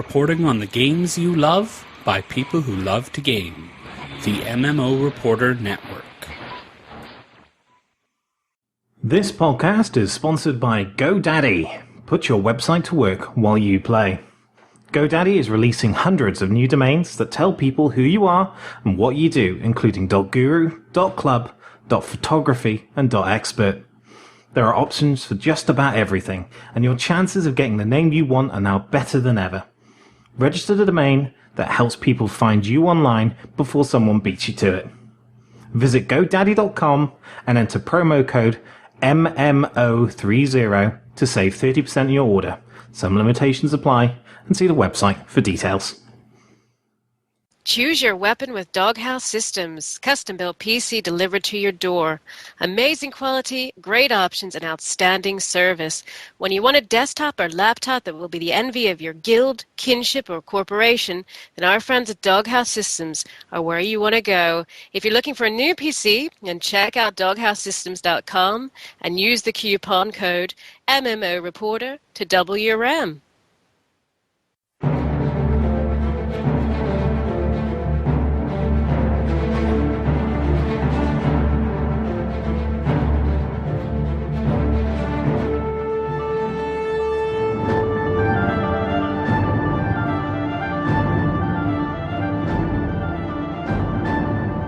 reporting on the games you love by people who love to game. The MMO Reporter Network. This podcast is sponsored by GoDaddy. Put your website to work while you play. GoDaddy is releasing hundreds of new domains that tell people who you are and what you do, including .guru, .club, .photography, and .expert. There are options for just about everything, and your chances of getting the name you want are now better than ever. Register the domain that helps people find you online before someone beats you to it. Visit GoDaddy.com and enter promo code MMO30 to save 30% of your order. Some limitations apply, and see the website for details. Choose your weapon with Doghouse Systems. Custom-built PC delivered to your door. Amazing quality, great options, and outstanding service. When you want a desktop or laptop that will be the envy of your guild, kinship, or corporation, then our friends at Doghouse Systems are where you want to go. If you're looking for a new PC, then check out doghousesystems.com and use the coupon code MMOReporter to double your RAM.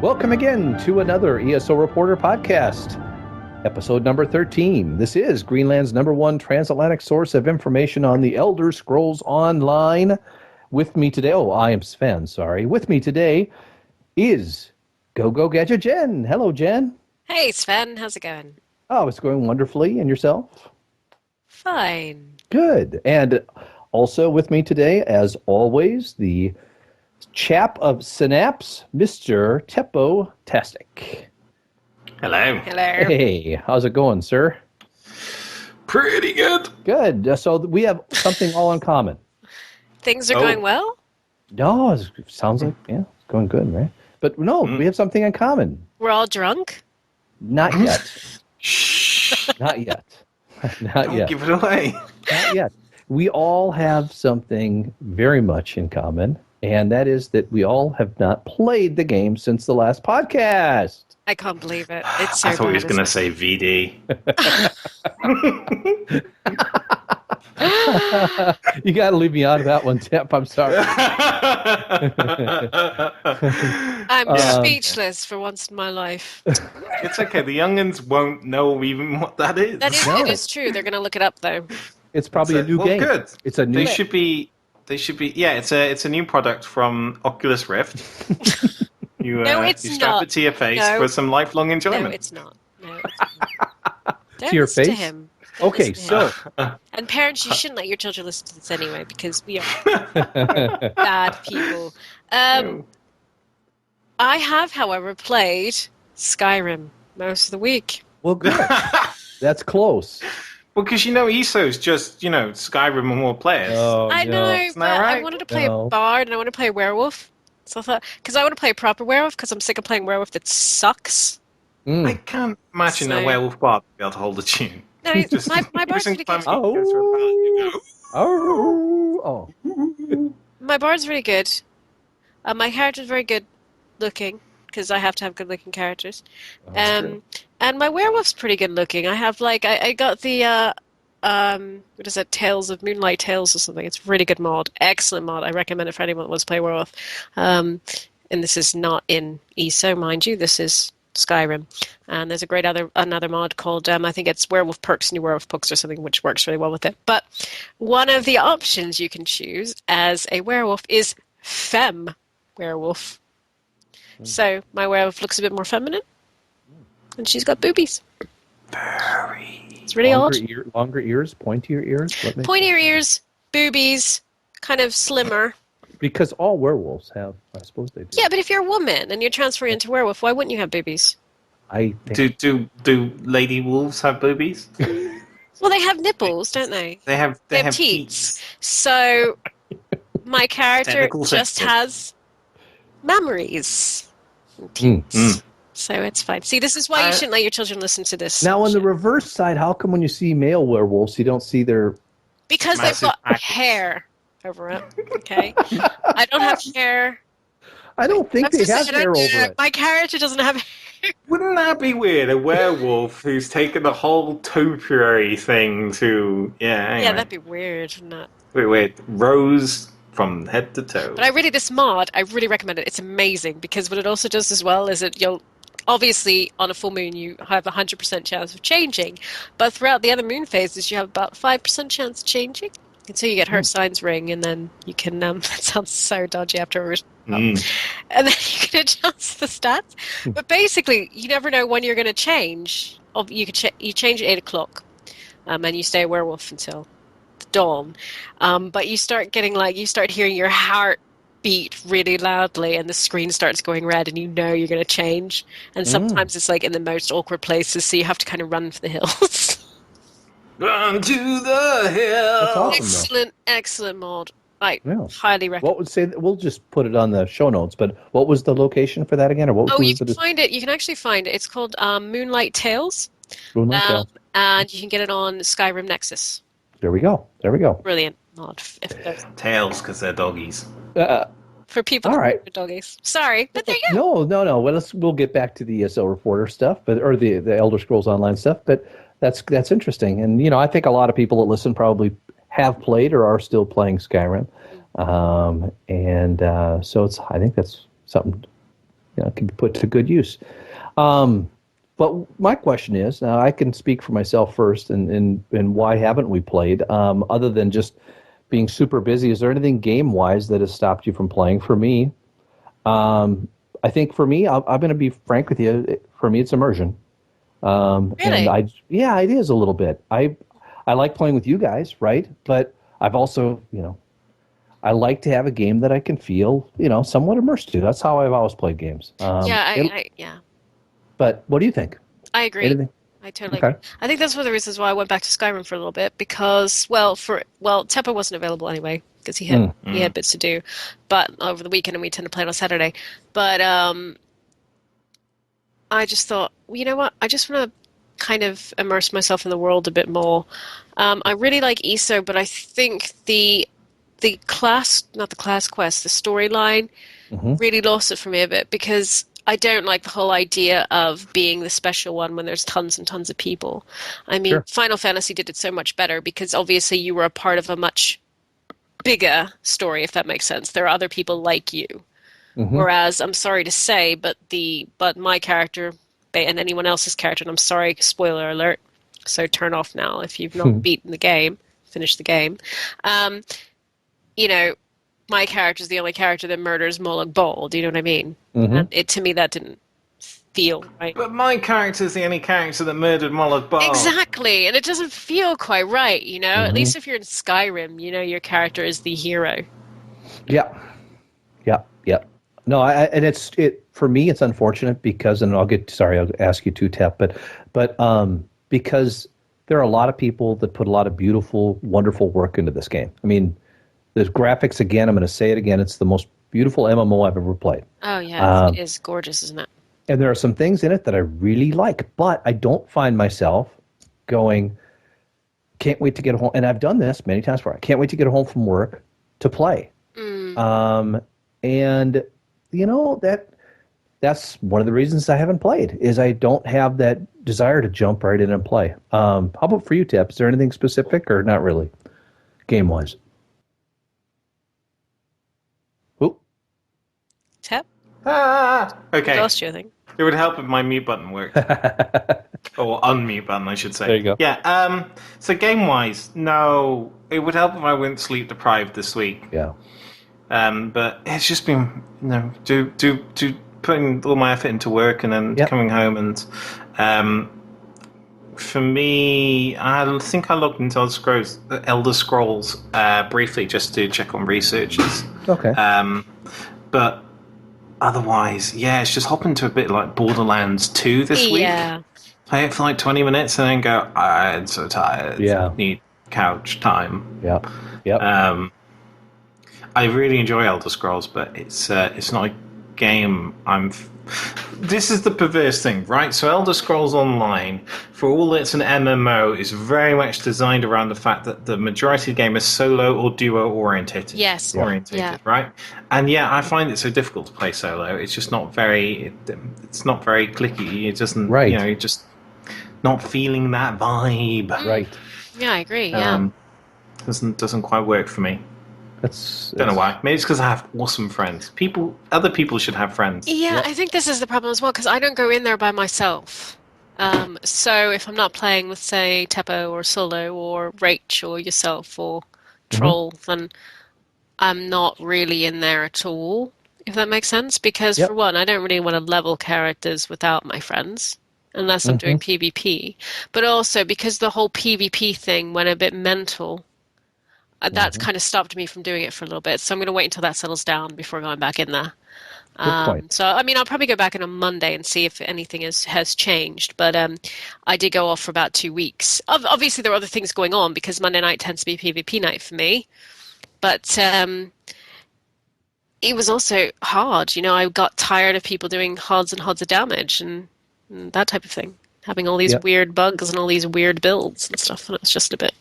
Welcome again to another ESO Reporter podcast, episode number 13. This is Greenland's #1 transatlantic source of information on the Elder Scrolls Online. With me today, I am Svven, sorry. With me today is Go Gadget Jen. Hello, Jen. Hey, Svven. How's it going? Oh, it's going wonderfully. And yourself? Fine. Good. And also with me today, as always, the chap of Synapse, Mr. Teppo Tastic. Hello. Hello. Hey, how's it going, sir? Pretty good. Good. So we have something all in common. Things are going well? No, it sounds like, yeah, it's going good, right? But no, we have something in common. We're all drunk? Not yet. Shh. Not yet. Not Don't yet. give it away. Not yet. We all have something very much in common, and that is that we all have not played the game since the last podcast. I can't believe it. It's so I thought he was bad, going to say VD. You got to leave me out of that one, Tep. I'm sorry. I'm speechless for once in my life. It's okay. The youngins won't know even what that is. That is, No. It is true. They're going to look it up, though. It's probably a new game. Good. It's a new. They should be. Yeah, it's a new product from Oculus Rift. You it's you strap not. it to your face No. for some lifelong enjoyment. No, it's not. No, it's not. Don't To your listen to face? him. Okay, Listen to so him. And parents, you shouldn't let your children listen to this anyway, because we are bad people. I have, however, played Skyrim most of the week. well, good. That's close. Well, because ESO's just Skyrim and more players. Oh, I no. know, Isn't but that I right? wanted to play No. a bard and I want to play a werewolf. So I thought, because I want to play a proper werewolf, because I'm sick of playing werewolf that sucks. I can't imagine So- a werewolf bard be able to hold a tune. No, Just my bard's every pretty single good. time he goes for a ballad, you go, Oh. My bard's really good. My character's very good looking, because I have to have good looking characters. And my werewolf's pretty good looking. I have I got the what is it, Tales of Moonlight Tales or something. It's a really good mod. Excellent mod. I recommend it for anyone that wants to play werewolf. And this is not in ESO, mind you. This is Skyrim. And there's a great another mod called I think it's Werewolf Perks, New Werewolf Books or something, which works really well with it. But one of the options you can choose as a werewolf is femme werewolf. So my werewolf looks a bit more feminine, and she's got boobies. It's really odd. Longer ears, pointier ears. What makes Pointier ears, boobies, kind of slimmer. Because all werewolves have, I suppose they do. Yeah, but if you're a woman and you're transferring into werewolf, why wouldn't you have boobies? I think Do lady wolves have boobies? Well, they have nipples, don't they? They have teats. So my character Technical just sensitive. has mammaries and teats. So it's fine. See, this is why you shouldn't let your children listen to this. Now, on the shit. reverse side, how come when you see male werewolves, you don't see their... Because they've Massive got package. hair. over it. Okay, I don't have hair. I don't think they have hair over it. My character doesn't have. Wouldn't that be weird? A werewolf who's taken the whole topiary thing to... Yeah, anyway. Yeah, that'd be weird, wouldn't it? Wait. Rose from head to toe. But this mod, I really recommend it. It's amazing because what it also does as well is you'll obviously on a full moon you have a 100% chance of changing, but throughout the other moon phases you have about 5% chance of changing until you get her signs ring, and then you can. That sounds so dodgy afterwards. And then you can adjust the stats. But basically, you never know when you're going to change. You change at 8 o'clock, and you stay a werewolf until the dawn. But you start getting you start hearing your heart beat really loudly, and the screen starts going red, and you know you're going to change. And sometimes it's in the most awkward places, so you have to kind of run for the hills. Run to the hill. That's awesome, Excellent mod. Highly recommend. We'll just put it on the show notes. But what was the location for that again, or what? You can find it. You can actually find it. It's called Moonlight Tales. Moonlight Tales. And you can get it on Skyrim Nexus. There we go. Brilliant mod. Tails, because they're doggies. For people who are doggies. Sorry, but there you go. No. Well, we'll get back to the ESO reporter stuff, or the Elder Scrolls Online stuff. But that's interesting, and I think a lot of people that listen probably have played or are still playing Skyrim, so I think that's something can be put to good use. But my question is, now I can speak for myself first, and why haven't we played other than just being super busy? Is there anything game wise that has stopped you from playing? For me, I think for me, I'm going to be frank with you. For me, it's immersion. Really? And it is a little bit. I like playing with you guys, right? But I've also, I like to have a game that I can feel, somewhat immersed to. That's how I've always played games. Yeah. But what do you think? I agree. Anything? I totally agree. I think that's one of the reasons why I went back to Skyrim for a little bit, because, Teppo wasn't available anyway, because he had bits to do, but over the weekend, and we tend to play it on Saturday. But I just thought, you know what? I just want to kind of immerse myself in the world a bit more. I really like ESO, but I think the storyline really lost it for me a bit, because I don't like the whole idea of being the special one when there's tons and tons of people. I mean, sure. Final Fantasy did it so much better because obviously you were a part of a much bigger story, if that makes sense. There are other people like you. Whereas, I'm sorry to say, but my character and anyone else's character, and I'm sorry, spoiler alert, so turn off now if you've not beaten the game, finished the game. My character is the only character that murders Molag Bal. Do you know what I mean? And to me, that didn't feel right. But my character is the only character that murdered Molag Bal. Exactly, and it doesn't feel quite right. At least if you're in Skyrim, your character is the hero. Yeah. No, for me, it's unfortunate because, and I'll ask you too, Tep, but because there are a lot of people that put a lot of beautiful, wonderful work into this game. I mean, the graphics, again, I'm going to say it again, it's the most beautiful MMO I've ever played. Oh, yeah, it is gorgeous, isn't it? And there are some things in it that I really like, but I don't find myself going, can't wait to get home. And I've done this many times before. I can't wait to get home from work to play. And that's one of the reasons I haven't played, is I don't have that desire to jump right in and play. How about for you, Tep? Is there anything specific or not really, game-wise? Ooh. Tep? Okay. I lost you, I think. It would help if my mute button worked. Or unmute button, I should say. There you go. Yeah, so game-wise, no, it would help if I weren't sleep-deprived this week. Yeah. But it's just been, putting all my effort into work and then coming home, and for me, I think I logged into Elder Scrolls briefly just to check on researches. Okay. But otherwise, it's just hop into a bit like Borderlands 2 this week. Yeah. Play it for like 20 minutes and then go, I'm so tired. Yeah. Need couch time. Yep. I really enjoy Elder Scrolls, but it's not a game this is the perverse thing, right? So Elder Scrolls Online, for all it's an MMO, is very much designed around the fact that the majority of the game is solo or duo orientated. Yes. Yeah. Right? And yeah, I find it so difficult to play solo. It's just not very it's not very clicky. It doesn't you're just not feeling that vibe. Right. Yeah, I agree. Yeah. Doesn't quite work for me. Don't know why. Maybe it's because I have awesome friends. Other people should have friends. Yeah, I think this is the problem as well, because I don't go in there by myself. So if I'm not playing with, say, Teppo or Solo or Rach or yourself or Troll, then I'm not really in there at all, if that makes sense. Because for one, I don't really want to level characters without my friends, unless I'm doing PvP. But also because the whole PvP thing went a bit mental, that's kind of stopped me from doing it for a little bit. So I'm going to wait until that settles down before going back in there. So, I mean, I'll probably go back in on Monday and see if anything has changed. But I did go off for about 2 weeks. Obviously, there are other things going on because Monday night tends to be PvP night for me. But it was also hard. You know, I got tired of people doing HODs and HODs of damage and that type of thing. Having all these weird bugs and all these weird builds and stuff. And it was just a bit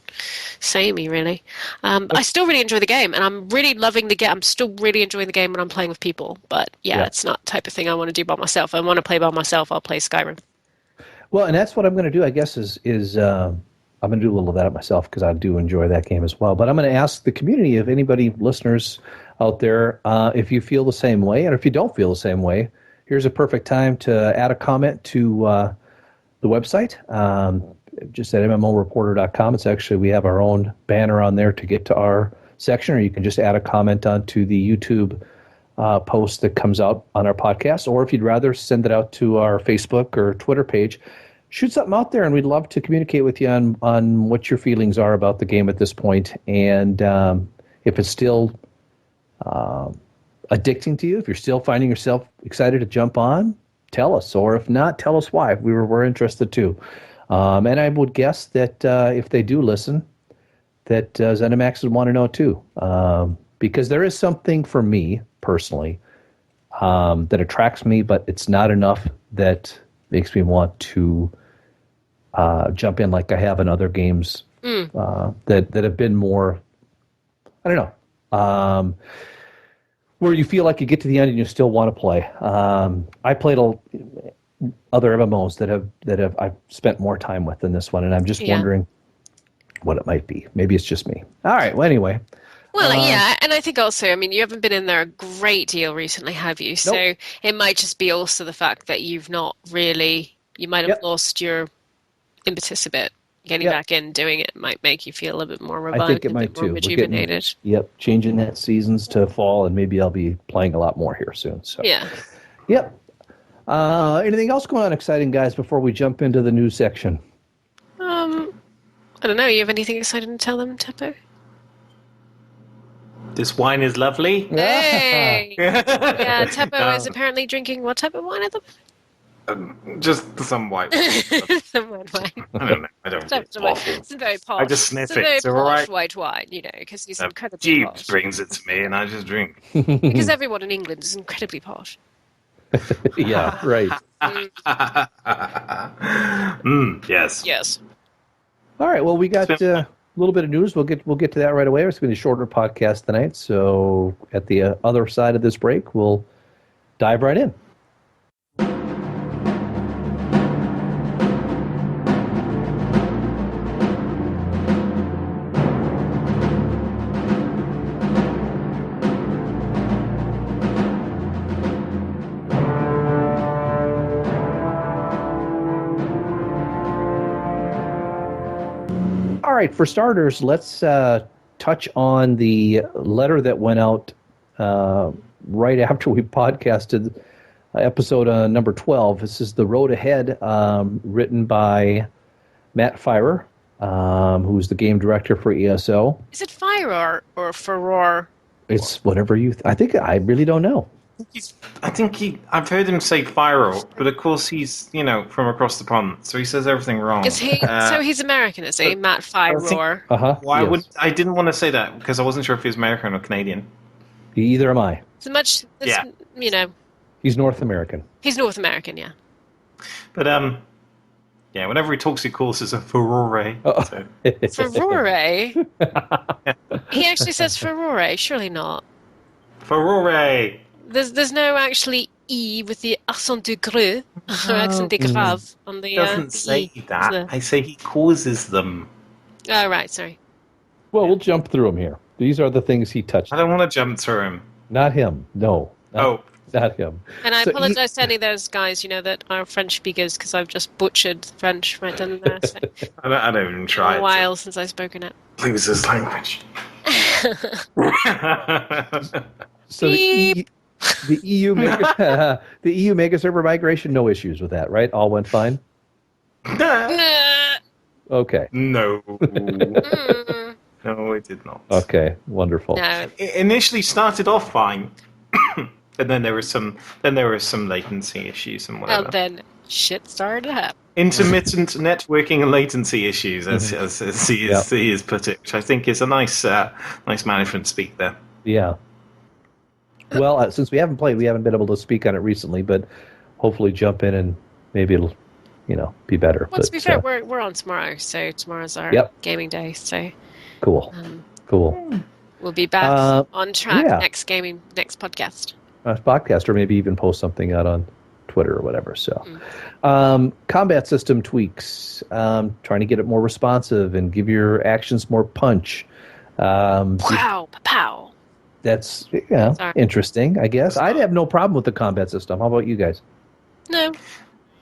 samey, really. But I still really enjoy the game, and I'm really loving the game. I'm still really enjoying the game when I'm playing with people. But it's not the type of thing I want to do by myself. If I want to play by myself, I'll play Skyrim. Well, and that's what I'm going to do, I guess, is I'm going to do a little of that myself because I do enjoy that game as well. But I'm going to ask the community, if anybody, listeners out there, if you feel the same way, and if you don't feel the same way, here's a perfect time to add a comment to the website, just at MMOreporter.com. It's actually, we have our own banner on there to get to our section, or you can just add a comment onto the YouTube post that comes out on our podcast. Or if you'd rather send it out to our Facebook or Twitter page, shoot something out there, and we'd love to communicate with you on what your feelings are about the game at this point. And if it's still addicting to you, if you're still finding yourself excited to jump on, tell us, or if not, tell us why. We're interested too. And I would guess that if they do listen, that ZeniMax would want to know too, because there is something for me personally that attracts me, but it's not enough that makes me want to jump in like I have in other games that have been more, I don't know, where you feel like you get to the end and you still want to play. I played other MMOs that I've spent more time with than this one, and I'm just wondering what it might be. Maybe it's just me. All right. Well, anyway. Well, and I think also, I mean, you haven't been in there a great deal recently, have you? So it might just be also the fact that you've not really, you might have lost your impetus a bit. Getting back in, doing it might make you feel a bit more revived. I think it might too. Rejuvenated. Changing that seasons to fall, and maybe I'll be playing a lot more here soon. So anything else going on exciting, guys, before we jump into the news section? I don't know. You have anything exciting to tell them, Teppo? This wine is lovely. Hey! Yeah, Teppo is apparently drinking what type of wine at the just some white wine. Some white wine. I don't know. I don't know. It's awful. It's very posh. I just sniff it's a very it. So posh right. white wine, you know, because he's incredibly Jeeves posh. brings it to me, and I just drink. Because everyone in England is incredibly posh. Yeah, right. Yes. Yes. All right. Well, we got a little bit of news. We'll get to that right away. It's going to be a shorter podcast tonight, so at the other side of this break, we'll dive right in. All right, for starters, let's touch on the letter that went out right after we podcasted episode number 12. This is The Road Ahead, written by Matt Firer, who's the game director for ESO. Is it Firer or Furore? It's whatever you... I really don't know. I've heard him say viral, but of course he's, from across the pond, so he says everything wrong. Is he? So he's American, is he? Matt Firer. I didn't want to say that because I wasn't sure if he was American or Canadian. Either am I. So much, He's North American. He's North American, yeah. But yeah, whenever he talks, he calls us a furore. So. Furore? He actually says furore. Surely not. Furore. There's no actually E with the accent du grave or accent de grave on the. He doesn't say E. that. I say he causes them. Oh, right. Sorry. Well, we'll jump through them here. These are the things he touched. I don't want to jump through him. Not him. No. Not him. And I apologize to any of those guys, that are French speakers, because I've just butchered French right down there. So. I don't even try. It's been a while since I've spoken it. Lose his language. So the EU the EU mega server migration, no issues with that, right? All went fine. Okay. No. No, it did not. Okay, wonderful. No. It initially started off fine, and then there were some latency issues and whatever. Well, then shit started to happen. Intermittent networking and latency issues, as he has put it, which I think is a nice management speak there. Yeah. Well, since we haven't played, we haven't been able to speak on it recently, but hopefully jump in and maybe it'll, be better. Well, to be fair, we're on tomorrow, so tomorrow's our gaming day. So cool. We'll be back on track next podcast. Podcast, or maybe even post something out on Twitter or whatever. So, combat system tweaks, trying to get it more responsive and give your actions more punch. Pow. That's interesting, I guess. I'd have no problem with the combat system. How about you guys? No.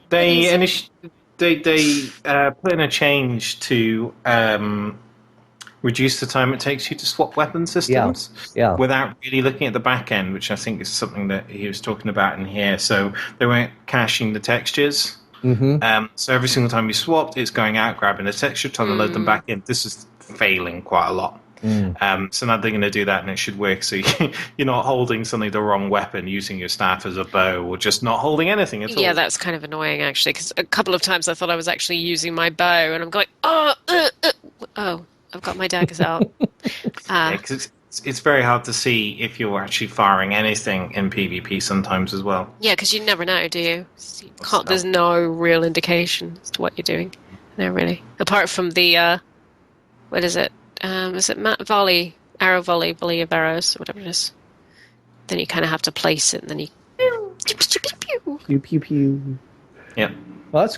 They put in a change to reduce the time it takes you to swap weapon systems without really looking at the back end, which I think is something that he was talking about in here. So they weren't caching the textures. So every single time you swapped, it's going out, grabbing the texture, trying to load them back in. This is failing quite a lot. So now they're going to do that, and it should work. So you're not holding suddenly the wrong weapon, using your staff as a bow, or just not holding anything at all. Yeah, that's kind of annoying, actually, because a couple of times I thought I was actually using my bow, and I'm going, I've got my daggers out. Because it's very hard to see if you're actually firing anything in PvP sometimes as well. Yeah, because you never know, do you? There's no real indication as to what you're doing. No, really. Apart from the, what is it? Is it volley of arrows, or whatever it is? Then you kind of have to place it, and then you pew pew pew. Yeah. Well, that's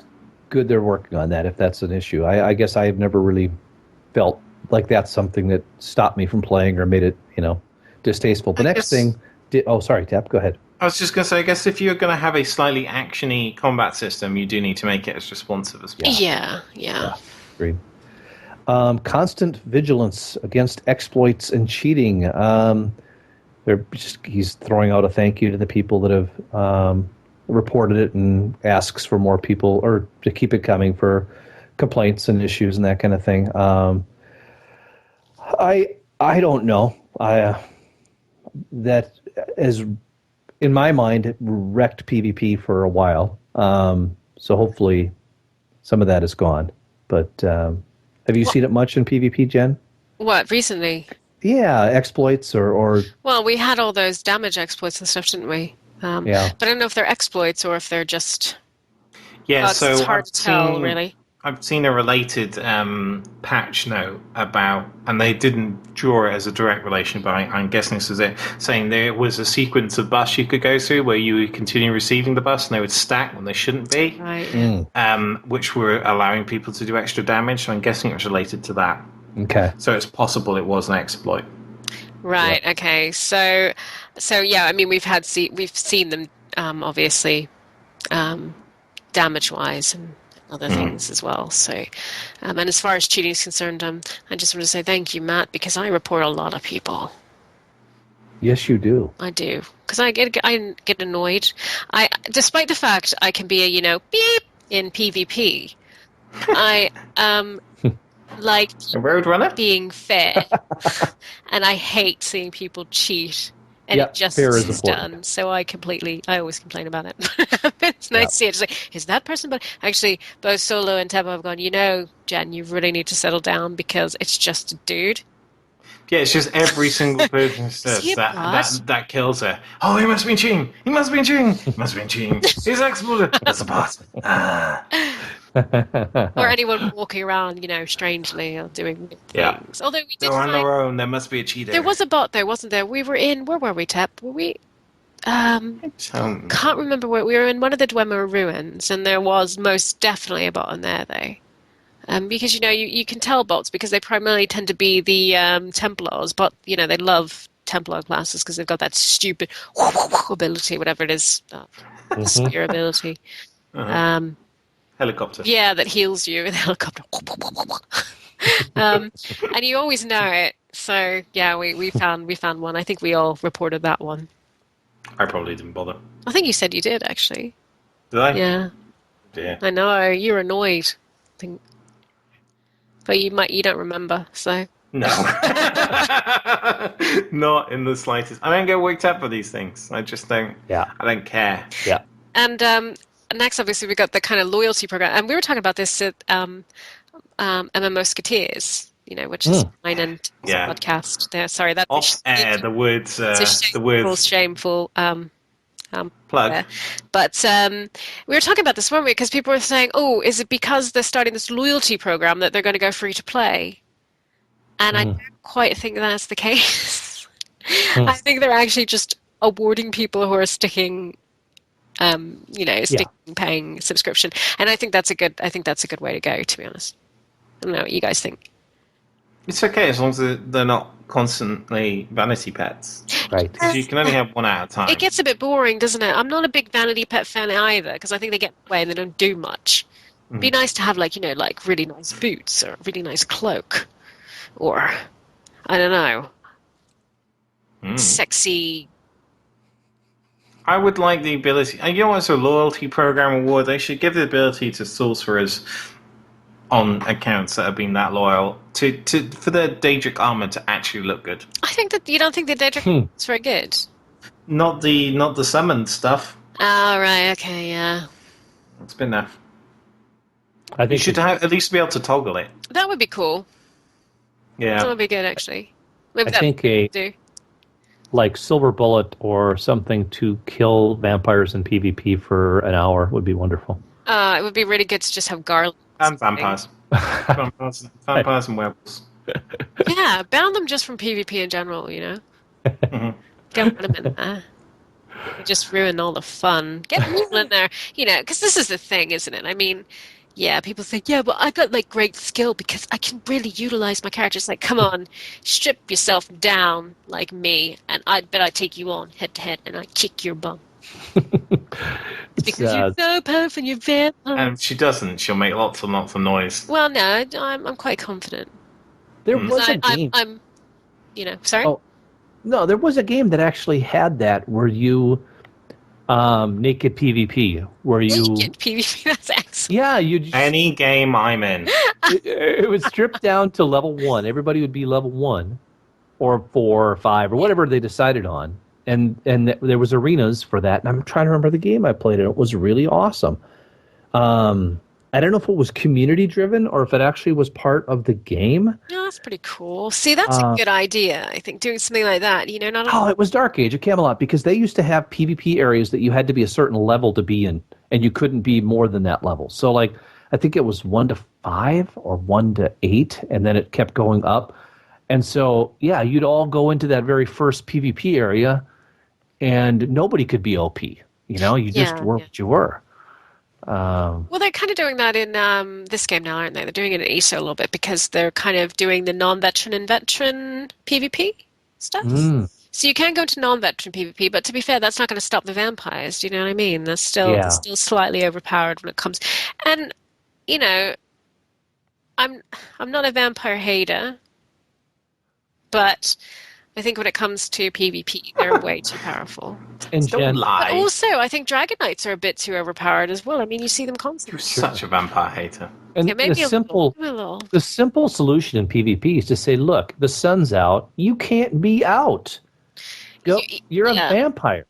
good. They're working on that. If that's an issue, I guess I have never really felt like that's something that stopped me from playing or made it, distasteful. The next thing. Sorry, Tap. Go ahead. I was just going to say, I guess if you're going to have a slightly actiony combat system, you do need to make it as responsive as possible. Yeah. Agreed. Constant vigilance against exploits and cheating. He's throwing out a thank you to the people that have reported it and asks for more people, or to keep it coming for complaints and issues and that kind of thing. I don't know. That is, in my mind, it wrecked PvP for a while. So hopefully some of that is gone. But have you seen it much in PvP, Jen? What, recently? Yeah, exploits or... Well, we had all those damage exploits and stuff, didn't we? But I don't know if they're exploits or if they're just... Yeah, so it's hard to tell, really. I've seen a related patch note about, and they didn't draw it as a direct relation, but I'm guessing this is it, saying there was a sequence of buffs you could go through where you would continue receiving the buffs and they would stack when they shouldn't be, right. Which were allowing people to do extra damage. So I'm guessing it was related to that. Okay. So it's possible it was an exploit. Right. Yep. Okay. So yeah. I mean, we've seen them obviously damage-wise and other things as well. So, and as far as cheating is concerned, I just want to say thank you, Matt, because I report a lot of people. Yes, you do. I do, because I get annoyed. Despite the fact I can be a beep in PvP, I like a roadrunner being fair, and I hate seeing people cheat. And it just is done. So I always complain about it. It's nice to see it. It's like, is that person? But actually, both Solo and Teppo have gone, Jen, you really need to settle down because it's just a dude. Yeah, it's just every single person who says he a bot? that kills her. Oh, he must be cheating. He must be cheating. He must be cheating. He's exploded. That's a bot. Ah. Or anyone walking around, strangely or doing weird Yeah. things. Although we did They're on find their own. There must be a cheater. there was a bot there, wasn't there? We were in where were we, Tep? Were we? Can't remember where we were in one of the Dwemer ruins, and there was most definitely a bot in there, though. Because you can tell bots because they primarily tend to be the Templars, but they love Templar classes because they've got that stupid ability, whatever it is, the spear ability. Helicopter. Yeah, that heals you with a helicopter. And you always know it. So yeah, we found one. I think we all reported that one. I probably didn't bother. I think you said you did actually. Did I? Yeah. Yeah. I know you're annoyed. I think, but you don't remember. So No. Not in the slightest. I don't get worked up for these things. I just don't. Yeah. I don't care. Yeah. And next, obviously, we got the kind of loyalty program, and we were talking about this at MMOsketeers, which is mine and podcast. There, sorry, that's off air. The words. The words. Shameful. Plug. There. But we were talking about this, weren't we? Because people were saying, "Oh, is it because they're starting this loyalty program that they're going to go free to play?" And I don't quite think that's the case. I think they're actually just awarding people who are sticking. Paying subscription, and I think that's a good way to go. To be honest, I don't know what you guys think. It's okay as long as they're not constantly vanity pets, Right? Because you can only have one at a time. It gets a bit boring, doesn't it? I'm not a big vanity pet fan either because I think they get away and they don't do much. It'd be nice to have like really nice boots or a really nice cloak, or I don't know, sexy. I would like the ability. As a loyalty program award, they should give the ability to sorcerers on accounts that have been that loyal for their Daedric armor to actually look good. I think that you don't think the Daedric is very good. Not the summoned stuff. Oh right, okay, yeah. It's been enough. I think you should at least be able to toggle it. That would be cool. Yeah, that would be good actually. Maybe I think do. Like Silver Bullet or something to kill vampires in PvP for an hour would be wonderful. It would be really good to just have garland. And vampires. vampires and werewolves. Yeah, ban them just from PvP in general, Mm-hmm. Get rid of them in there. You just ruin all the fun. Get people in there, because this is the thing, isn't it? I mean, yeah, people say, yeah, but I've got like great skill because I can really utilize my characters. Like, come on, strip yourself down like me, and I bet I take you on head to head, and I kick your bum. Because you're so perfect, and you're vampire. And if she doesn't, she'll make lots and lots of noise. Well, no, I'm quite confident. There was a game. I'm sorry. Oh, no, there was a game that actually had that where you. Naked PvP, where you... Naked PvP, that's excellent. Yeah, you just... Any game I'm in. It was stripped down to level 1. Everybody would be level 1, or 4, or 5, or whatever they decided on. And there was arenas for that, and I'm trying to remember the game I played, and it was really awesome. I don't know if it was community-driven, or if it actually was part of the game. No, that's pretty cool. See, that's a good idea, I think, doing something like that. It was Dark Age of Camelot, because they used to have PvP areas that you had to be a certain level to be in, and you couldn't be more than that level. So, I think it was 1 to 5 or 1 to 8, and then it kept going up. And so, yeah, you'd all go into that very first PvP area, and nobody could be OP. You just were what you were. Well, they're kind of doing that in this game now, aren't they? They're doing it in ESO a little bit because they're kind of doing the non-veteran and veteran PvP stuff. So you can go into non-veteran PvP, but to be fair, that's not going to stop the vampires. Do you know what I mean? They're still slightly overpowered when it comes. And I'm not a vampire hater, but I think when it comes to PvP, they're way too powerful. Don't lie. But also, I think Dragon Knights are a bit too overpowered as well. I mean, you see them constantly. You're such a vampire hater. And maybe the simple solution in PvP is to say, look, the sun's out. You can't be out. You're a vampire.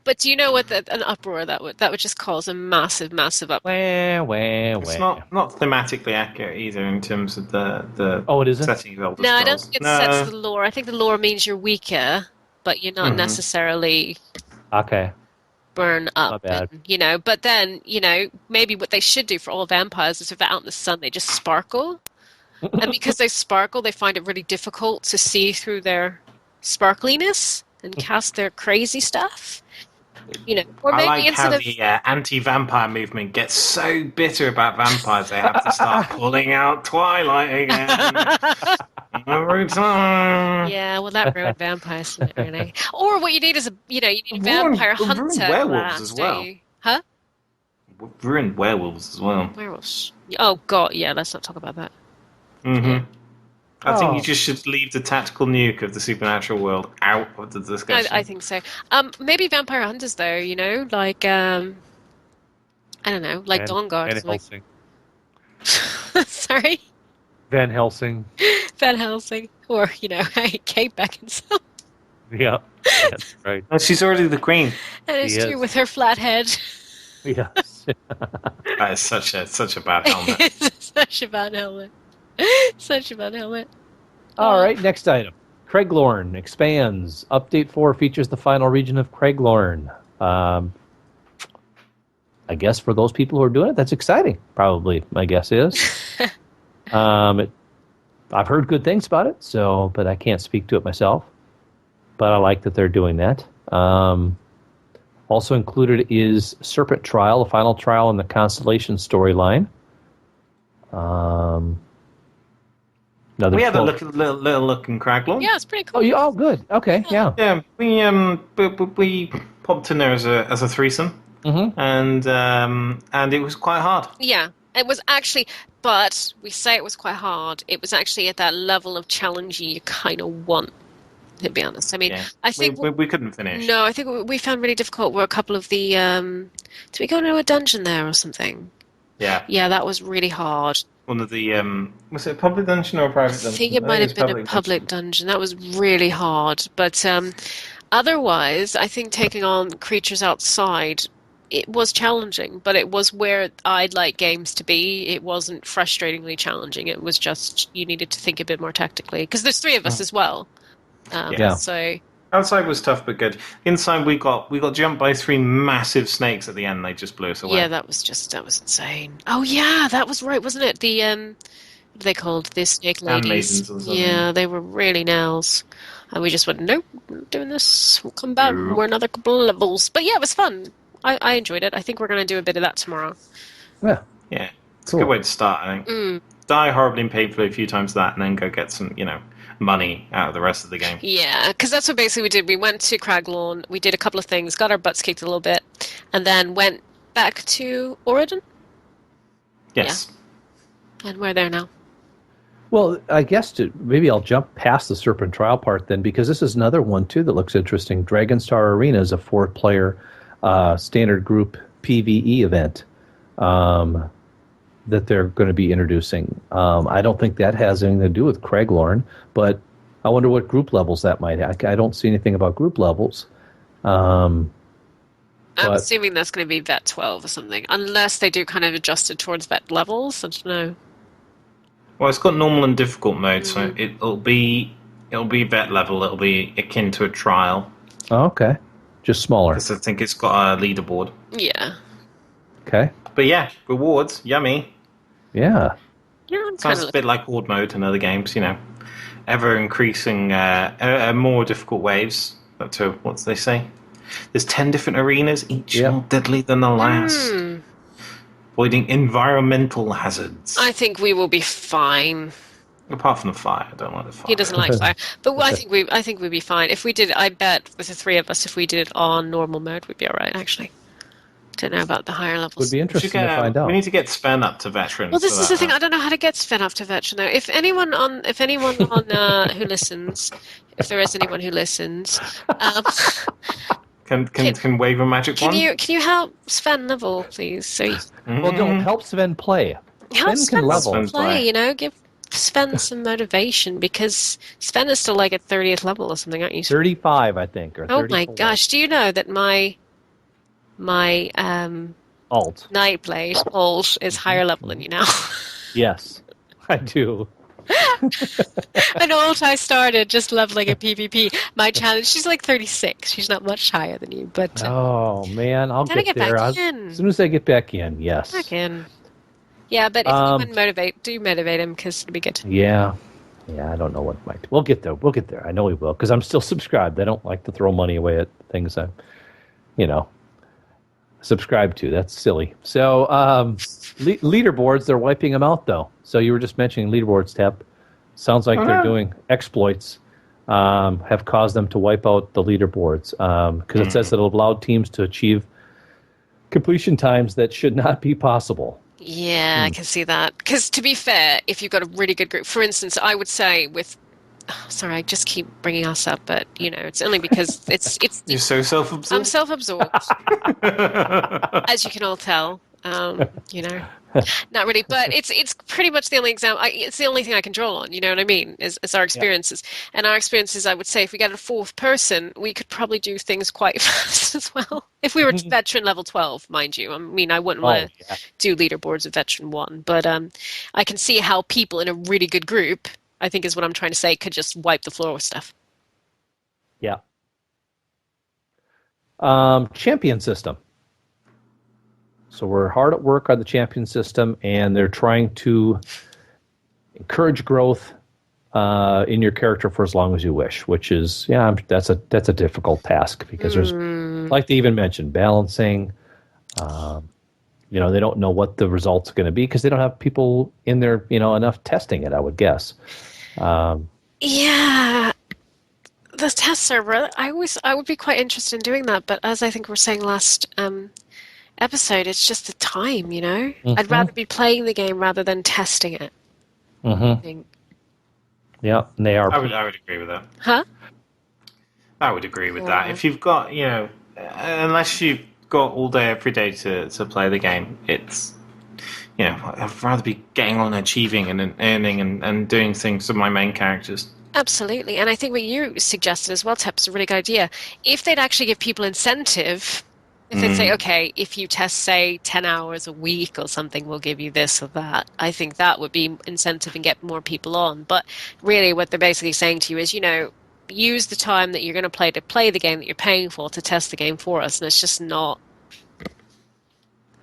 But do you know what an uproar that would just cause a massive, massive uproar? It's not thematically accurate either in terms of the Oh, it isn't? setting of Elder No, I Scrolls. don't think it sets the lore. I think the lore means you're weaker, but you're not necessarily Okay. burn My up. bad. And, but then, maybe what they should do for all vampires is if they're out in the sun, they just sparkle. And because they sparkle, they find it really difficult to see through their sparkliness and cast their crazy stuff. Or maybe I like how instead of the anti-vampire movement gets so bitter about vampires they have to start pulling out Twilight again every time. yeah, well, that ruined vampires, didn't it, really? Or what you need is you need a vampire Ruined hunter werewolves class, as don't well. you? Huh? Ruined werewolves as well. Werewolves. Oh God, yeah. Let's not talk about that. Mm-hmm. I think you Oh. just should leave the tactical nuke of the supernatural world out of the discussion. I think so. Maybe vampire hunters, though. Like I don't know, like Dawn Guard. Van Helsing. Sorry, Van Helsing. Van Helsing, or Kate Beckinsale. Yeah, that's right. Oh, she's already the queen. And it's She true is. with her flat head. Yes. That is such a bad helmet. It's such a bad helmet. Such a bad helmet. All right, next item. Craiglorn expands. Update 4 features the final region of Craiglorn. I guess for those people who are doing it, that's exciting. Probably, my guess is. I've heard good things about it, but I can't speak to it myself. But I like that they're doing that. Also included is Serpent Trial, a final trial in the Constellation storyline. We had a little look in Craglorn. Yeah, it's pretty cool. Oh, good. Okay, yeah. Yeah, we popped in there as a threesome, and it was quite hard. Yeah, it was actually, but we say it was quite hard. It was actually at that level of challenge you kind of want, to be honest. I mean, Yeah. I think we couldn't finish. No, I think we found really difficult were a couple of the. Did we go into a dungeon there or something? Yeah. Yeah, that was really hard. One of the was it a public dungeon or a private dungeon? I think it might have been a public dungeon. That was really hard. But otherwise, I think taking on creatures outside, it was challenging, but it was where I'd like games to be. It wasn't frustratingly challenging. It was just you needed to think a bit more tactically because there's 3 of us as well. Yeah. So Outside was tough but good. Inside we got jumped by 3 massive snakes at the end. They just blew us away. yeah, that was insane. Oh yeah, that was right, wasn't it? The what are they called? The snake ladies. Handmaidens or something. Yeah, they were really nails. And we just went, nope, we're not doing this. We'll come back. Nope. We're another couple of levels. But yeah, it was fun. I enjoyed it. I think we're going to do a bit of that tomorrow. Yeah. Yeah, it's Cool. a good way to start. I think die horribly and painfully a few times that, and then go get some money out of the rest of the game. Yeah, because that's what basically we did. We went to Craglorn. We did a couple of things, got our butts kicked a little bit, and then went back to Oregon. Yes. And we're there now. Well, I guess maybe I'll jump past the Serpent Trial part then, because this is another one, too, that looks interesting. Dragonstar Arena is a 4-player standard group PvE event that they're going to be introducing. I don't think that has anything to do with Craiglorn, but I wonder what group levels that might have. I don't see anything about group levels. I'm But- assuming that's going to be Vet 12 or something, unless they do kind of adjust it towards Vet levels. I don't know. Well, it's got normal and difficult mode, so it'll be vet level. It'll be akin to a trial. Oh, okay. Just smaller. Because I think it's got a leaderboard. Yeah. Okay. But yeah, rewards, yummy. Yeah. Yeah, I'm kind Sounds of a bit like Horde mode in other games, ever increasing, more difficult waves. Up to, what do they say? There's 10 different arenas, each more deadly than the last. Avoiding environmental hazards. I think we will be fine. Apart from the fire, I don't like the fire. He doesn't like fire, but I think we'd be fine if we did. I bet with the 3 of us, if we did it on normal mode, we'd be all right. Actually, don't know about the higher levels. Would be interesting to find out. We need to get Sven up to veteran. Well, this is the thing. I don't know how to get Sven up to veteran though. If anyone on who listens, if there is anyone who listens, can wave a magic wand. can you help Sven level, please? So Well, don't help Sven play. help Sven can level. Sven play. Give Sven some motivation because Sven is still like at 30th level or something, aren't you? 35, I think, or 34. Oh my gosh! Do you know that my my Alt. Nightblade alt is higher level than you now. Yes, I do. An alt I started just leveling a PvP. My challenge, she's like 36. She's not much higher than you, but Oh man, I'll gotta get get there. back As in. soon as I get back in, yes. Back in. Yeah, but if you can motivate him because it'll be good. Yeah. Yeah, I don't know what might. We'll get there. We'll get there. I know we will because I'm still subscribed. I don't like to throw money away at things I'm, subscribed to. That's silly. So leaderboards, they're wiping them out though. So you were just mentioning leaderboards, Tep. Sounds like they're doing exploits. Have caused them to wipe out the leaderboards because it says that it'll allow teams to achieve completion times that should not be possible. Yeah, I can see that. Because to be fair, if you've got a really good group, for instance, I would say with. Sorry, I just keep bringing us up, but it's only because it's. You're so self-absorbed. I'm self-absorbed, as you can all tell. Not really, but it's pretty much the only example. It's the only thing I can draw on. You know what I mean? Is our experiences, and our experiences. I would say, if we get a fourth person, we could probably do things quite fast as well. If we were veteran level 12, mind you. I mean, I wouldn't want to do leaderboards of veteran 1, but I can see how people in a really good group, I think is what I'm trying to say, could just wipe the floor with stuff. Yeah. Champion system. So we're hard at work on the champion system, and they're trying to encourage growth in your character for as long as you wish, which is that's a difficult task because there's, like they even mentioned, balancing. They don't know what the results are going to be because they don't have people in there, enough testing it, I would guess. Yeah. The test server, I would be quite interested in doing that, but as I think we were saying last episode, it's just the time, I'd rather be playing the game rather than testing it. Yeah, and they are. I would agree with that. Huh? I would agree with that. If you've got, unless you've got all day every day to play the game, it's, I'd rather be getting on, achieving and earning and doing things with my main characters. Absolutely, and I think what you suggested as well, Tep, is a really good idea. If they'd actually give people incentive. If they'd say, okay, if you test, say, 10 hours a week or something, we'll give you this or that. I think that would be incentive and get more people on. But really what they're basically saying to you is, use the time that you're going to play the game that you're paying for to test the game for us. And it's just not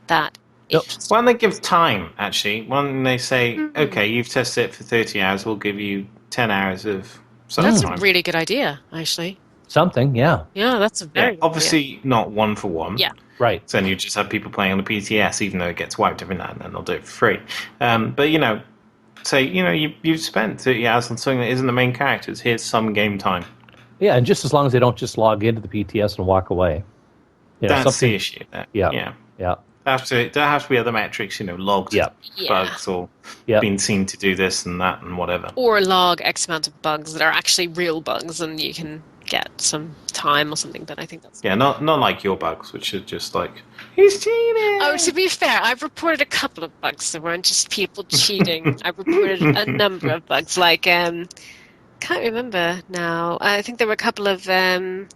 that interesting. When they give time, actually, when they say, okay, you've tested it for 30 hours, we'll give you 10 hours of some That's time. a really good idea, actually. Something, yeah. Yeah, that's a very good obviously idea. not one for one. Yeah. Right. So then you just have people playing on the PTS, even though it gets wiped every now and then, they'll do it for free. But, say, you've spent 30 hours on something that isn't the main characters. Here's some game time. Yeah, and just as long as they don't just log into the PTS and walk away. That's the issue. Yeah. There have to be other metrics, logged bugs or being seen to do this and that and whatever. Or log X amount of bugs that are actually real bugs and you can get some time or something, but I think that's... Yeah, not like your bugs, which are just like, he's cheating! Oh, to be fair, I've reported a couple of bugs that weren't just people cheating. I've reported a number of bugs, like, can't remember now. I think there were a couple of weapon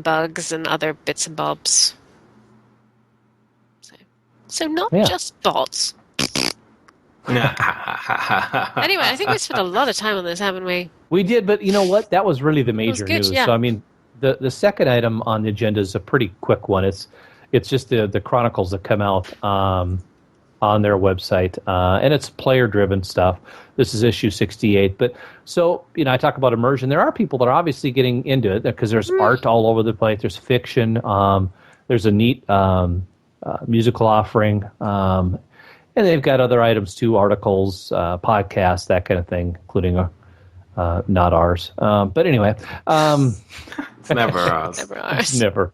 bugs and other bits and bobs. So not just bots. Anyway, I think we spent a lot of time on this, haven't we? We did, but you know what? That was really the major news. Yeah. So, I mean, the second item on the agenda is a pretty quick one. It's just the chronicles that come out on their website, and it's player-driven stuff. This is issue 68. But so, I talk about immersion. There are people that are obviously getting into it because there's art all over the place. There's fiction. There's a neat musical offering. And they've got other items too, articles, podcasts, that kind of thing, including not ours. But anyway. It's never ours. Never ours. Never.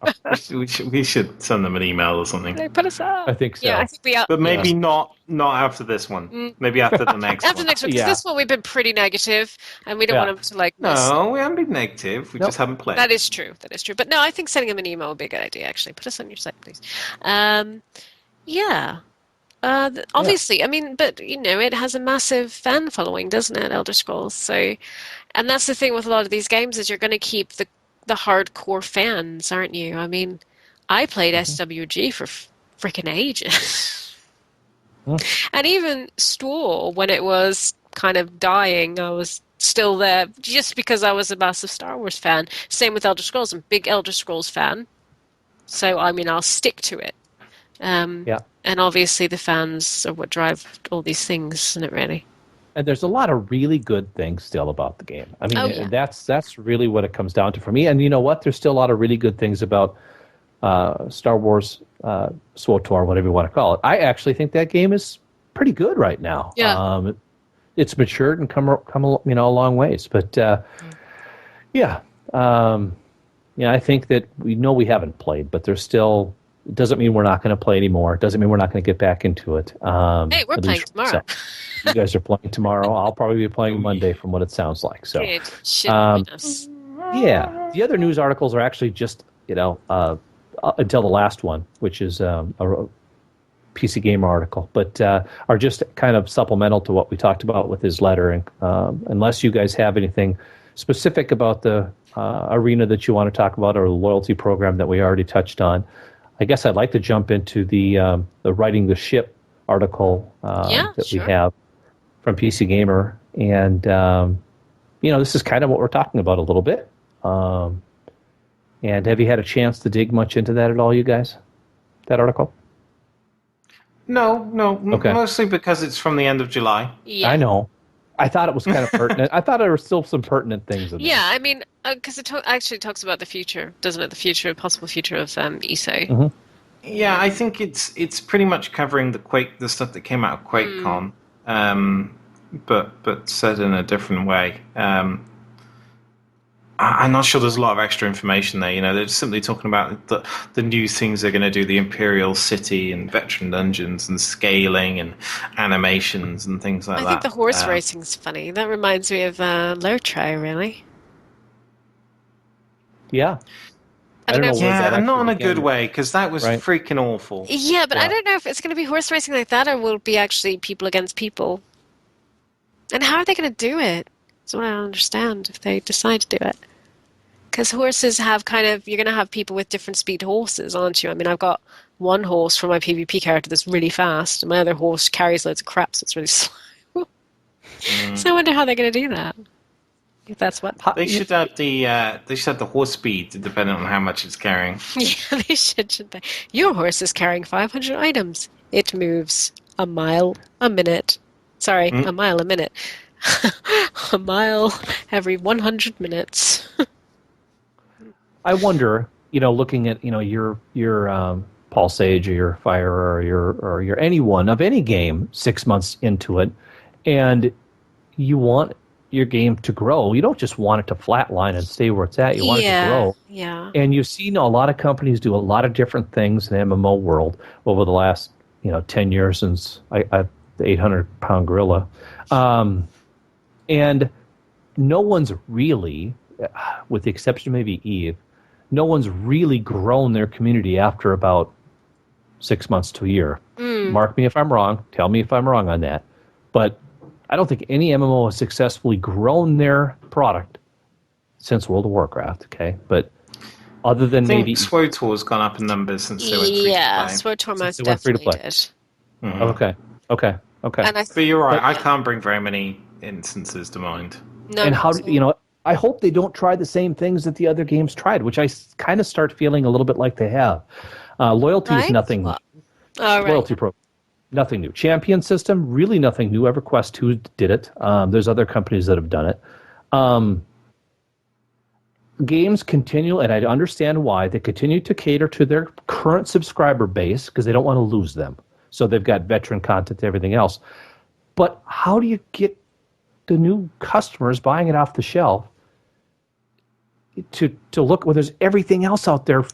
We should send them an email or something. They put us up. I think so. Yeah, I think we are. But maybe not after this one. Maybe after the next After one. the next one, because this one we've been pretty negative, and we don't want them to miss. No, we haven't been negative. We just haven't played. That is true. But no, I think sending them an email would be a good idea, actually. Put us on your site, please. Obviously, I mean, but it has a massive fan following, doesn't it, Elder Scrolls? So, and that's the thing with a lot of these games is you're going to keep the hardcore fans, aren't you? I mean, I played SWG for freaking ages. And even Store, when it was kind of dying, I was still there just because I was a massive Star Wars fan. Same with Elder Scrolls. I'm a big Elder Scrolls fan. So, I mean, I'll stick to it. And obviously the fans are what drive all these things, isn't it, really? And there's a lot of really good things still about the game. I mean, that's really what it comes down to for me. And you know what? There's still a lot of really good things about Star Wars SWTOR, whatever you want to call it. I actually think that game is pretty good right now. Yeah. It's matured and come a long ways. But I think that we haven't played, but there's still. It doesn't mean we're not going to play anymore. It doesn't mean we're not going to get back into it. Hey, we're playing tomorrow. You guys are playing tomorrow. I'll probably be playing Monday from what it sounds like. So, good. Should yeah. The other news articles are actually just, until the last one, which is a PC Gamer article, but are just kind of supplemental to what we talked about with his letter. And unless you guys have anything specific about the arena that you want to talk about or the loyalty program that we already touched on, I guess I'd like to jump into the Writing the Ship article that we have from PC Gamer. And, this is kind of what we're talking about a little bit. And have you had a chance to dig much into that at all, you guys? That article? No. Okay. Mostly because it's from the end of July. Yeah. I know. I thought it was kind of pertinent. I thought there were still some pertinent things in there. Yeah, I mean, because it actually talks about the future, doesn't it? Possible future of ESO. Mm-hmm. Yeah, I think it's pretty much covering the stuff that came out of QuakeCon, but said in a different way. I'm not sure there's a lot of extra information there. They're simply talking about the new things they're going to do, the Imperial City and veteran dungeons and scaling and animations and things like that. I think the horse racing's funny. That reminds me of Lotro, really. Yeah. I don't know. Yeah, not in a good way, because that was freaking awful. Yeah, but I don't know if it's going to be horse racing like that, or will it be actually people against people? And how are they going to do it? That's what I don't understand if they decide to do it. Because horses have you're going to have people with different speed horses, aren't you? I mean, I've got one horse for my PvP character that's really fast, and my other horse carries loads of crap, so it's really slow. So I wonder how they're going to do that. If that's what they should have the horse speed depending on how much it's carrying. Yeah, they should they? Your horse is carrying 500 items. It moves a mile a minute. Sorry, a mile a minute. A mile every 100 minutes. I wonder, looking at your Paul Sage or your Fire or your anyone of any game 6 months into it, and you want your game to grow. You don't just want it to flatline and stay where it's at. You want it to grow. Yeah. And you've seen a lot of companies do a lot of different things in the MMO world over the last 10 years since the 800-pound gorilla. And no one's really, with the exception of maybe Eve, no one's really grown their community after about 6 months to a year. Mark me if I'm wrong. Tell me if I'm wrong on that. But I don't think any MMO has successfully grown their product since World of Warcraft, okay? But other than maybe... SWTOR has gone up in numbers since they went free to play. Yeah, SWTOR most definitely did. Mm-hmm. Okay. But you're right, I can't bring very many instances to mind. No, and how, I hope they don't try the same things that the other games tried, which I kind of start feeling a little bit like they have. Loyalty is nothing. Loyalty program. Nothing new. Champion system, really nothing new. EverQuest 2 did it. There's other companies that have done it. Games continue, and I understand why, they continue to cater to their current subscriber base because they don't want to lose them. So they've got veteran content and everything else. But how do you get the new customers buying it off the shelf to look where there's everything else out there,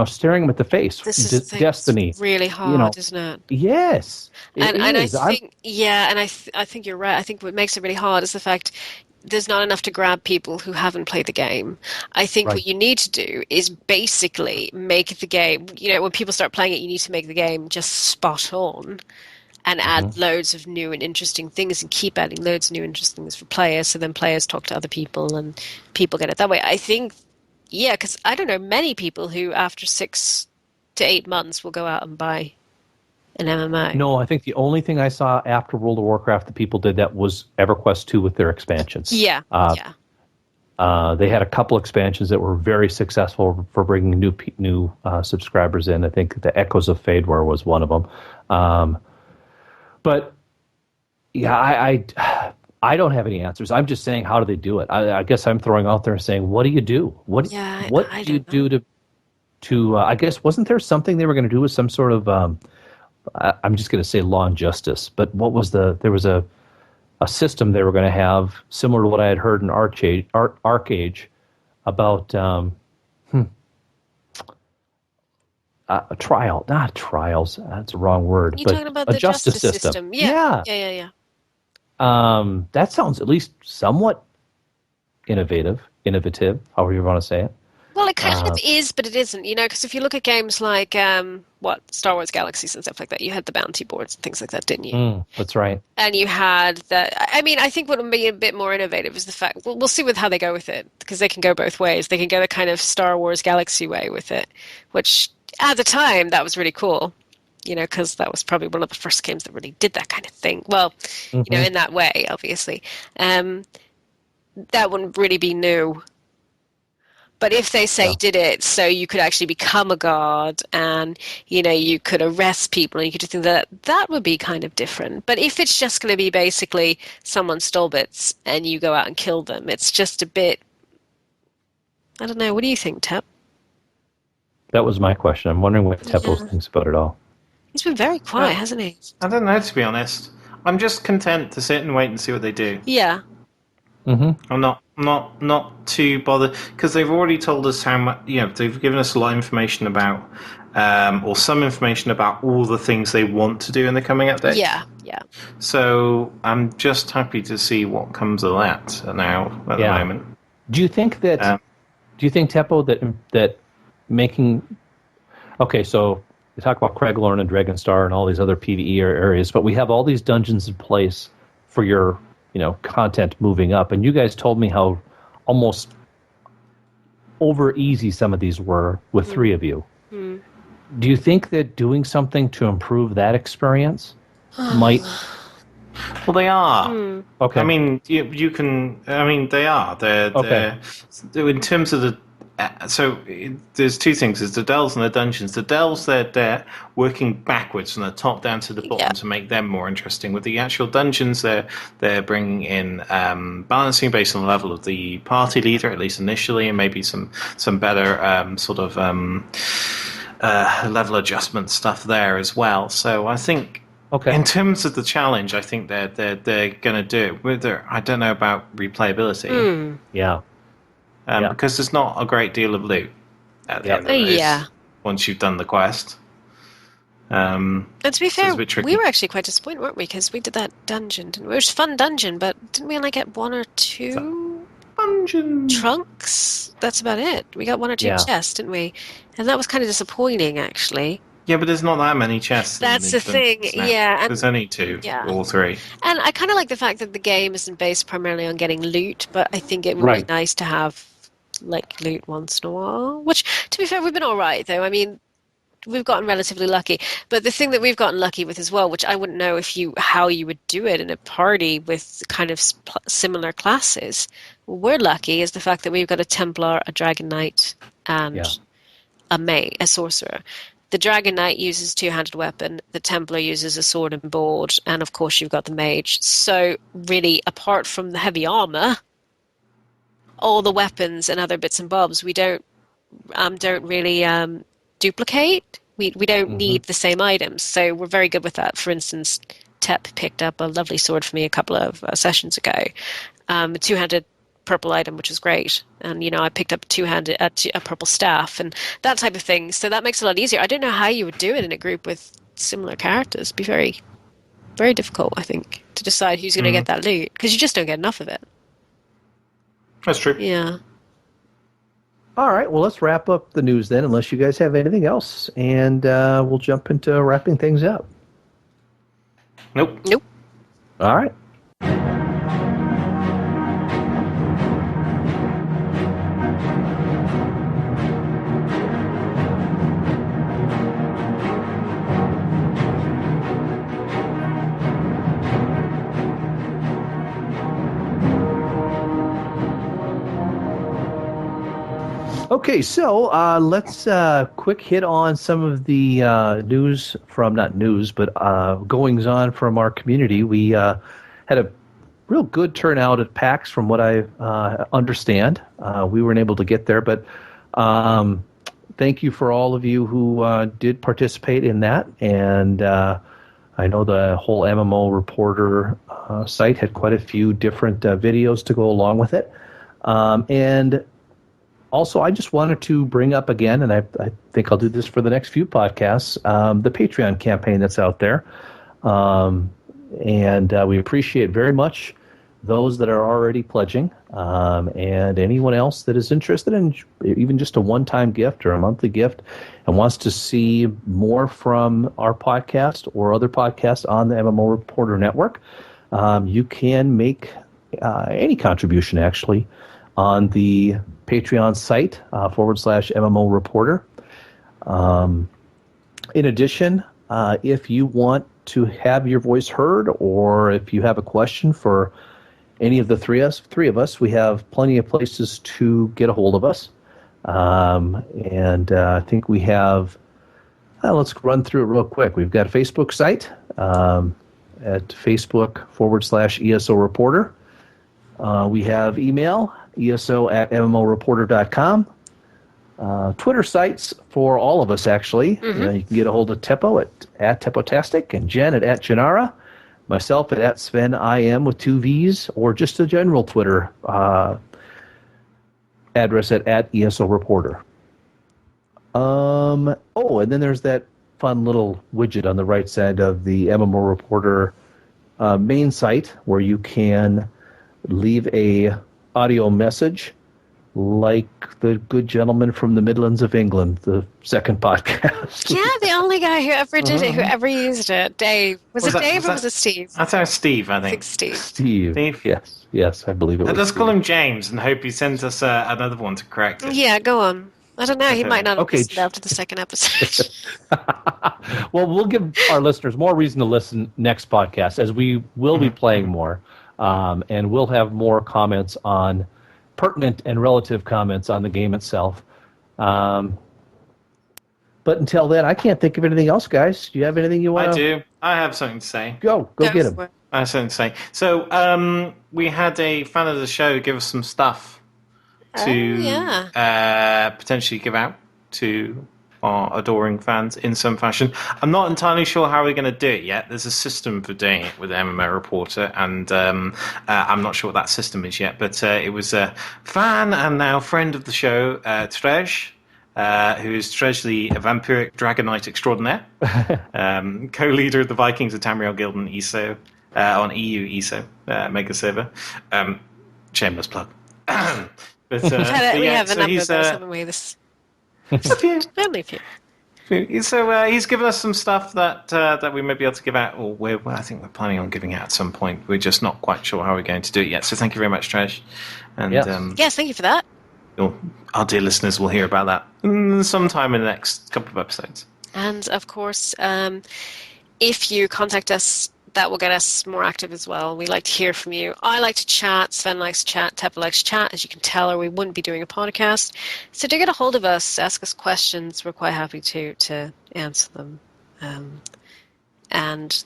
staring them at the face? This is Destiny. It's really hard, isn't it? Yes. And I think you're right. I think what makes it really hard is the fact there's not enough to grab people who haven't played the game. I think what you need to do is basically make the game, when people start playing it, you need to make the game just spot on and add loads of new and interesting things and keep adding loads of new interesting things for players, so then players talk to other people and people get it that way. I think, because I don't know many people who after 6 to 8 months will go out and buy an MMO. No, I think the only thing I saw after World of Warcraft that people did that was EverQuest 2 with their expansions. Yeah, They had a couple expansions that were very successful for bringing new subscribers in. I think the Echoes of Fadewar was one of them. But yeah, I don't have any answers. I'm just saying, how do they do it? I guess I'm throwing out there and saying, what do you do? What do you do to I guess, wasn't there something they were going to do with some sort of I'm just going to say law and justice, but what was there was a system they were going to have similar to what I had heard in Arcade about a trial, not trials. That's the wrong word. You're but talking about a the justice system. Yeah. That sounds at least somewhat innovative, however you want to say it. Well, it kind of is, but it isn't, because if you look at games like, Star Wars Galaxies and stuff like that, you had the bounty boards and things like that, didn't you? That's right. And you had that. I mean, I think what would be a bit more innovative is the fact, we'll see with how they go with it, because they can go both ways. They can go the kind of Star Wars Galaxy way with it, which at the time, that was really cool, because that was probably one of the first games that really did that kind of thing. Well, in that way, obviously. That wouldn't really be new. But if they did it so you could actually become a god and, you could arrest people and you could do things that would be kind of different. But if it's just going to be basically someone stole bits and you go out and kill them, it's just a bit, I don't know. What do you think, Tep? That was my question. I'm wondering what Teppo thinks about it all. He's been very quiet, hasn't he? I don't know, to be honest. I'm just content to sit and wait and see what they do. Yeah. Mm-hmm. I'm not too bothered, because they've already told us how much. They've given us a lot of information about, or some information about all the things they want to do in the coming update. Yeah. So I'm just happy to see what comes of that now at the moment. Do you think that? Do you think, Teppo, that making? Okay, so we talk about Craiglorn and Dragonstar and all these other PvE areas, but we have all these dungeons in place for your content moving up. And you guys told me how almost over easy some of these were with three of you. Mm. Do you think that doing something to improve that experience might... Well, they are. Okay. I mean, you can... I mean, they are. They're in terms of the... So there's two things. There's the delves and the dungeons. The delves, they're working backwards from the top down to the bottom to make them more interesting. With the actual dungeons, they're bringing in balancing based on the level of the party leader, at least initially, and maybe some better level adjustment stuff there as well. So I think in terms of the challenge, I think they're going to do it. I don't know about replayability. Yeah. Because there's not a great deal of loot at the end of this once you've done the quest. And to be fair, we were actually quite disappointed, weren't we? Because we did that dungeon. It was a fun dungeon, but didn't we only get one or two trunks? That's about it. We got one or two chests, didn't we? And that was kind of disappointing, actually. Yeah, but there's not that many chests. That's the thing, and there's only two or three. And I kind of like the fact that the game isn't based primarily on getting loot, but I think it would be nice to have loot once in a while. Which, to be fair, we've been all right, though. I mean, we've gotten relatively lucky. But the thing that we've gotten lucky with as well, which I wouldn't know how you would do it in a party with kind of similar classes, we're lucky, is the fact that we've got a Templar, a Dragon Knight, and a Sorcerer. The Dragon Knight uses two-handed weapon, the Templar uses a sword and board, and of course you've got the Mage. So really, apart from the heavy armor, all the weapons and other bits and bobs we don't really duplicate. We don't need the same items, so we're very good with that. For instance, Tep picked up a lovely sword for me a couple of sessions ago, a two-handed purple item, which is great, and I picked up a purple staff and that type of thing. So that makes it a lot easier. I don't know how you would do it in a group with similar characters. It'd be very, very difficult, I think, to decide who's going to get that loot, because you just don't get enough of it. That's true. Yeah. All right, well, let's wrap up the news then, unless you guys have anything else, and we'll jump into wrapping things up. Nope. All right. Okay, so let's quick hit on some of the news from, not news, but goings on from our community. We had a real good turnout at PAX from what I understand. We weren't able to get there, but thank you for all of you who did participate in that. And I know the whole MMO Reporter site had quite a few different videos to go along with it. And also, I just wanted to bring up again, and I think I'll do this for the next few podcasts, the Patreon campaign that's out there. And we appreciate very much those that are already pledging, and anyone else that is interested in even just a one-time gift or a monthly gift and wants to see more from our podcast or other podcasts on the MMO Reporter Network, you can make any contribution, actually, on the Patreon site, /MMO Reporter. In addition, if you want to have your voice heard, or if you have a question for any of the three of us, we have plenty of places to get a hold of us. And I think we have, let's run through it real quick. We've got a Facebook site at Facebook /ESO Reporter. We have email, eso@mmoreporter.com. Twitter sites for all of us, actually. You can get a hold of Teppo at Teppotastic, and Jen at Genara, myself at Svven IM with 2 V's, or just a general Twitter address at ESO Reporter. And then there's that fun little widget on the right side of the MMO Reporter main site where you can leave a audio message like the good gentleman from the Midlands of England, the second podcast. Yeah, the only guy who ever did it, who ever used it. Dave. Was it Dave or was it Steve? I think it was Steve, I think. Steve. Steve. Yes, I believe it was Let's Steve. call him James and hope he sends us another one to correct it. Yeah, go on. I don't know. He might not have Okay. listened after the second episode. Well, we'll give our listeners more reason to listen next podcast, as we will be playing more, and we'll have more comments on pertinent and relative comments on the game itself. But until then, I can't think of anything else, guys. Do you have anything you want to... I do. I have something to say. Go get him. I have something to say. So, we had a fan of the show give us some stuff to potentially give out to our adoring fans in some fashion. I'm not entirely sure how we're going to do it yet. There's a system for doing it with MMO Reporter, and I'm not sure what that system is yet, but it was a fan and now friend of the show, Trej, who is Trej, the vampiric dragon knight extraordinaire, co-leader of the Vikings of Tamriel Guild and ESO, on EU ESO mega server. Shameless plug. But, we have a number of those, haven't we? Only a few. So he's given us some stuff that we may be able to give out, or I think we're planning on giving out at some point. We're just not quite sure how we're going to do it yet. So thank you very much, Trej. And yes, thank you for that. Our dear listeners will hear about that sometime in the next couple of episodes. And of course, if you contact us, that will get us more active as well. We like to hear from you. I like to chat. Svven likes to chat. Teppo likes to chat. As you can tell, or we wouldn't be doing a podcast. So do get a hold of us. Ask us questions. We're quite happy to answer them. And,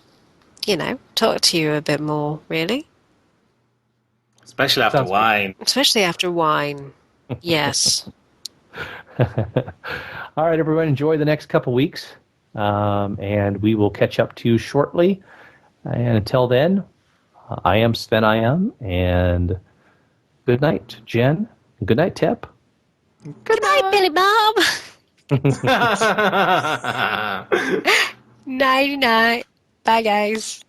talk to you a bit more, really. Especially after wine. Especially after wine. Yes. All right, everyone. Enjoy the next couple weeks. And we will catch up to you shortly. And until then, I am Svven IM, and good night, Jen. And good night, Tep. Good night, Billy Bob. Night. Bye, guys.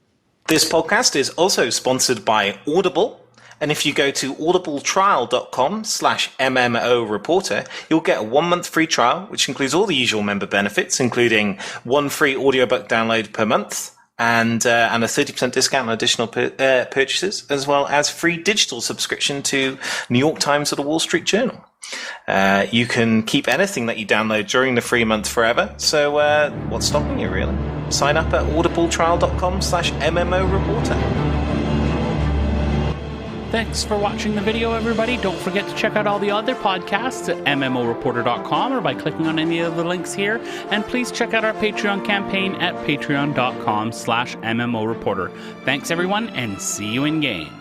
This podcast is also sponsored by Audible. And if you go to audibletrial.com/MMO Reporter, you'll get a 1-month free trial, which includes all the usual member benefits, including 1 free audiobook download per month, and a 30% discount on additional purchases, as well as free digital subscription to New York Times or the Wall Street Journal. You can keep anything that you download during the free month forever, so what's stopping you, really? Sign up at audibletrial.com/MMO Reporter. Thanks for watching the video, everybody. Don't forget to check out all the other podcasts at MMOreporter.com or by clicking on any of the links here. And please check out our Patreon campaign at patreon.com/MMOreporter. Thanks, everyone, and see you in game.